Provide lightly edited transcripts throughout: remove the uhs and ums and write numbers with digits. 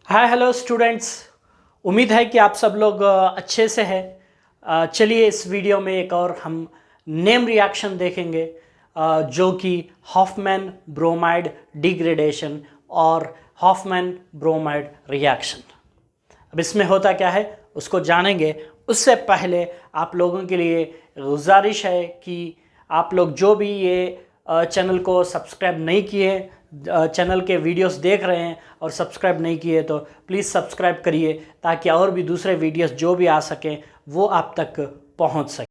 Hi hello students. उम्मीद है कि आप सब लोग अच्छे से हैं। चलिए इस वीडियो में एक और हम नेम रिएक्शन देखेंगे जो कि हॉफमैन ब्रोमाइड डिग्रेडेशन और हॉफमैन ब्रोमाइड रिएक्शन। अब इसमें होता क्या है उसको जानेंगे। उससे पहले आप लोगों के लिए गुजारिश है कि आप लोग जो भी ये चैनल को सब्सक्राइब नहीं किए, चैनल के वीडियोस देख रहे हैं और सब्सक्राइब नहीं किए तो प्लीज़ सब्सक्राइब करिए ताकि और भी दूसरे वीडियोस जो भी आ सकें वो आप तक पहुंच सके।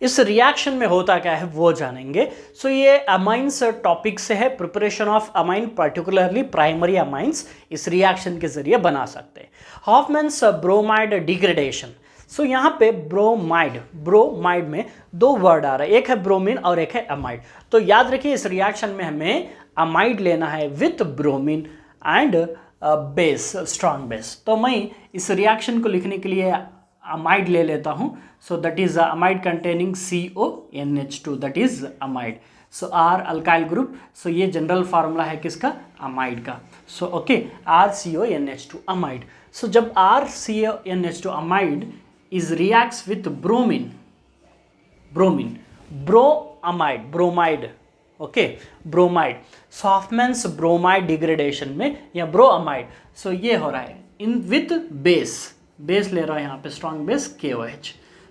इस रिएक्शन में होता क्या है वो जानेंगे। सो ये अमाइंस टॉपिक से है, preparation of amine particularly primary amines इस रिएक्शन के जरिए बना सकते हैं। हॉफमैन्स ब्रोमाइड डिग्रेडेशन। सो यहाँ पे ब्रोमाइड में दो वर्ड आ रहा है, एक है ब्रोमीन और एक है अमाइड। तो याद रखिए इस रिएक्शन में हमें अमाइड लेना है with bromine and base, strong base. तो मैं इस रिएक्शन को लिखने के लिए अमाइड ले लेता हूँ। So that is amide containing CONH2, that is amide. So R alkyl group. So ये जनरल फार्मूला है किसका, अमाइड का। So okay, RCONH2 amide. So जब RCONH2 amide is reacts with bromine bromide, okay, bromide, Hoffmann's bromide degradation में या ब्रोअमाइड। सो ये हो रहा है इन विथ बेस ले रहा है यहाँ पे स्ट्रॉन्ग बेस KOH।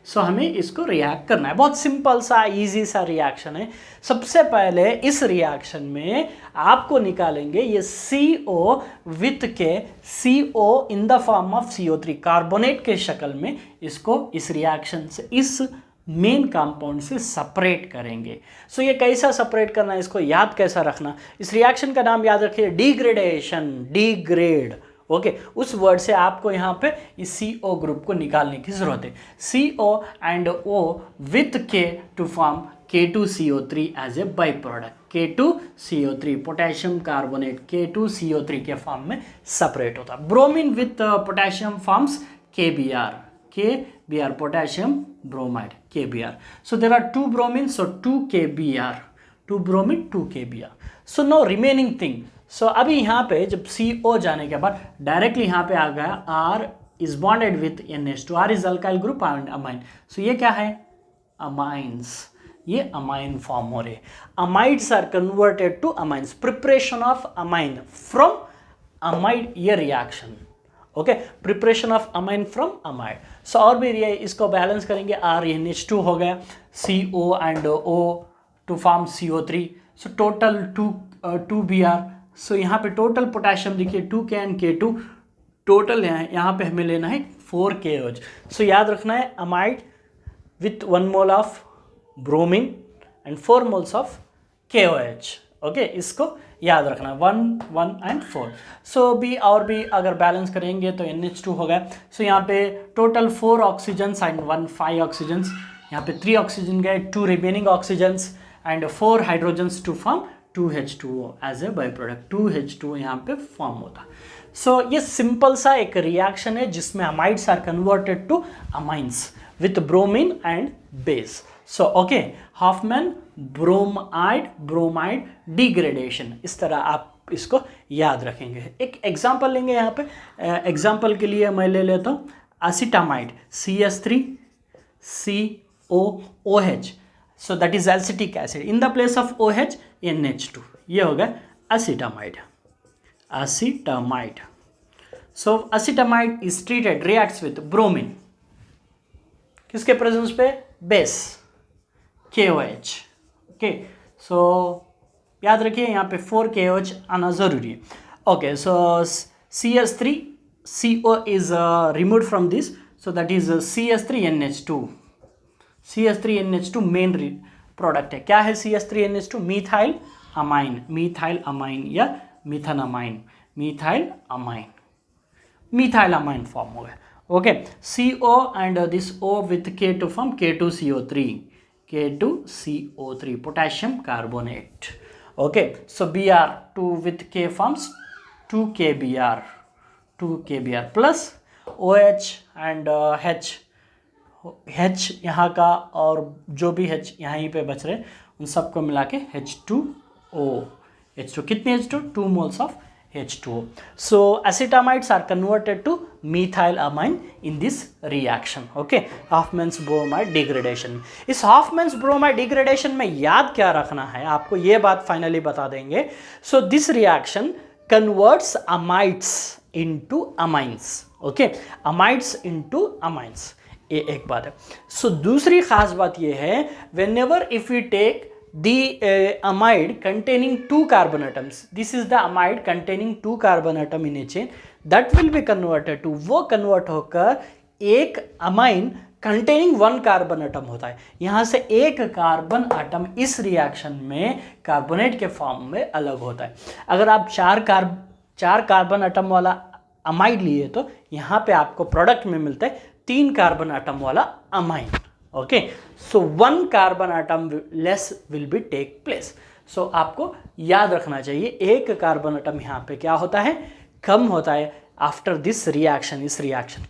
सो हमें इसको रिएक्ट करना है। बहुत सिंपल सा इजी सा रिएक्शन है। सबसे पहले इस रिएक्शन में आपको निकालेंगे ये CO विथ के, CO in the form of CO3 carbonate के शक्ल में इसको इस रिएक्शन से इस मेन कंपाउंड से सेपरेट करेंगे। सो ये कैसा सेपरेट करना है, इसको याद कैसा रखना, इस रिएक्शन का नाम याद रखिए डिग्रेडेशन, डिग्रेड। ओके, उस वर्ड से आपको यहाँ पे इस CO ग्रुप को निकालने की जरूरत है। CO and O with K to form K2CO3 as a by product. K2CO3 potassium carbonate K2CO3 के फॉर्म में सेपरेट होता है। Bromine with potassium forms KBr potassium bromide KBr। So there are two bromine, so 2 KBr, 2 bromine 2 KBr। So no remaining thing. So अभी यहाँ पे जब CO जाने के बाद डायरेक्टली यहाँ पे आ गया R is bonded with NH2, R is alkyl group and amine. So ये क्या है, अमाइंस, ये अमाइन फॉर्म हो रहे। Amides are converted to amines, preparation of amine from amide, ये रिएक्शन। Okay, preparation of amine from amide. So और भी ये इसको बैलेंस करेंगे, RNH2 हो गया, CO and O to form CO3। So total 2 Br। So यहाँ पे टोटल पोटेशियम देखिए 2K एंड K2, टोटल यहाँ पे हमें लेना है 4 KOH। सो याद रखना है amide with 1 mole of bromine and 4 moles of KOH। Okay, इसको याद रखना, 1 एंड 4। सो भी और भी अगर बैलेंस करेंगे तो NH2 हो गया। सो यहाँ पे टोटल 4 ऑक्सीजन्स एंड 5 ऑक्सीजन्स, यहाँ पे 3 ऑक्सीजन गए, 2 remaining oxygens and 4 hydrogens to form 2H2O as a by product. 2H2O यहाँ पे फॉर्म होता। सो ये सिंपल सा एक रिएक्शन है जिसमें amides are converted to amines with bromine and base. So okay, Hofmann bromide degradation, इस तरह आप इसको याद रखेंगे। एक एग्जांपल लेंगे यहाँ पे। एग्जांपल के लिए मैं ले लेता हूँ acetamide, CS3 COOH। So that is acetic acid, in the place of OH NH2, ये हो गया acetamide. So acetamide is treated, reacts with bromine, किसके प्रेजेंस पे, बेस KOH। ओके, सो याद रखिए यहाँ पे 4 KOH आना जरूरी है। Okay, so CS3 CO is removed from this, so that is CS3NH2। CS3NH2 main product है। क्या है CS3NH2, मिथाइल अमाइन या मिथाइल अमाइन फॉर्म हो गया। Okay, CO and this O with K to form K2CO3 potassium carbonate. Okay, so Br2 with K forms 2 KBr plus OH and H H यहाँ का और जो भी H यहीं पे बच रहे उन सबको मिला के H2O। H2 कितनी H2? 2 moles of H2O. So acetamides are converted to methylamine in this reaction. Okay, Hofmann's bromide degradation. इस Hofmann's bromide degradation में याद क्या रखना है आपको, ये बात फाइनली बता देंगे. So this reaction converts amides into amines. Okay, amides into amines. ये एक बात है. So दूसरी खास बात ये है, whenever if we take the amide containing 2 carbon atoms, this is the amide containing 2 carbon atom in a chain, that will be converted to, वो convert होकर एक amine containing 1 carbon atom होता है. यहाँ से एक कार्बन आटम इस reaction में कार्बोनेट के फॉर्म में अलग होता है. अगर आप चार कार्बन आटम वाला अमाइड लिए तो यहाँ पे आपको प्रोडक्ट में मिलता है 3 कार्बन आटम वाला amine. Okay, so 1 carbon atom less will be take place. So आपको याद रखना चाहिए एक कार्बन आटम यहाँ पे क्या होता है, कम होता है आफ्टर दिस रिएक्शन, इस रिएक्शन के